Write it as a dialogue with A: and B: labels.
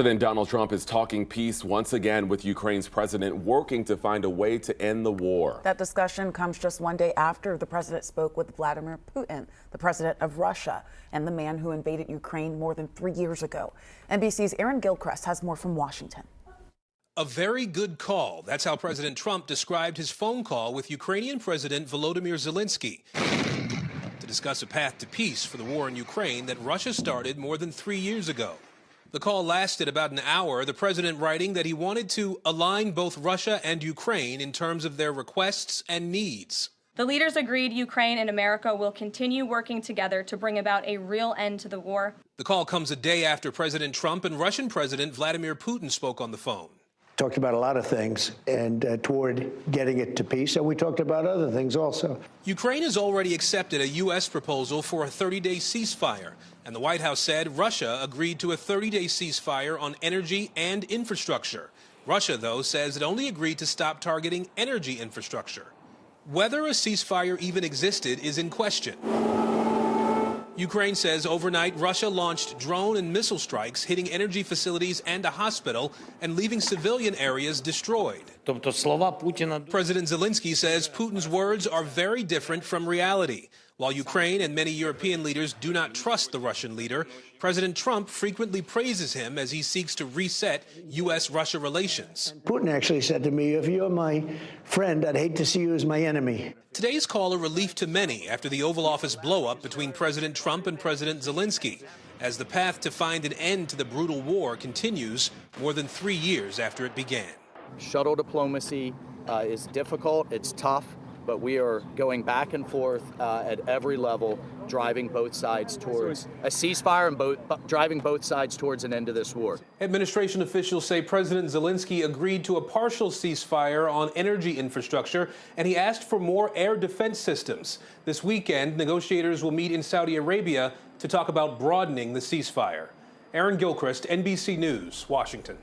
A: President Donald Trump is talking peace once again with Ukraine's president, working to find a way to end the war.
B: That discussion comes just one day after the president spoke with Vladimir Putin, the president of Russia, and the man who invaded Ukraine more than 3 years ago. NBC's Aaron Gilchrist has more from Washington.
C: A very good call. That's how President Trump described his phone call with Ukrainian President Volodymyr Zelenskyy to discuss a path to peace for the war in Ukraine that Russia started more than 3 years ago. The call lasted about an hour, the president writing that he wanted to align both Russia and Ukraine in terms of their requests and needs.
D: The leaders agreed Ukraine and America will continue working together to bring about a real end to the war.
C: The call comes a day after President Trump and Russian President Vladimir Putin spoke on the phone.
E: Talked about a lot of things and toward getting it to peace, and we talked about other things also.
C: Ukraine has already accepted a U.S. proposal for a 30-day ceasefire, and the White House said Russia agreed to a 30-day ceasefire on energy and infrastructure. Russia, though, says it only agreed to stop targeting energy infrastructure. Whether a ceasefire even existed is in question. Ukraine says overnight Russia launched drone and missile strikes hitting energy facilities and a hospital and leaving civilian areas destroyed. President Zelenskyy says Putin's words are very different from reality. While Ukraine and many European leaders do not trust the Russian leader, President Trump frequently praises him as he seeks to reset U.S.-Russia relations.
E: Putin actually said to me, if you're my friend, I'd hate to see you as my enemy.
C: Today's call a relief to many after the Oval Office blow-up between President Trump and President Zelenskyy, as the path to find an end to the brutal war continues more than 3 years after it began.
F: Shuttle diplomacy is difficult, it's tough, but we are going back and forth at every level, driving both sides towards a ceasefire and driving both sides towards an end to this war.
C: Administration officials say President Zelenskyy agreed to a partial ceasefire on energy infrastructure, and he asked for more air defense systems. This weekend, negotiators will meet in Saudi Arabia to talk about broadening the ceasefire. Aaron Gilchrist, NBC News, Washington.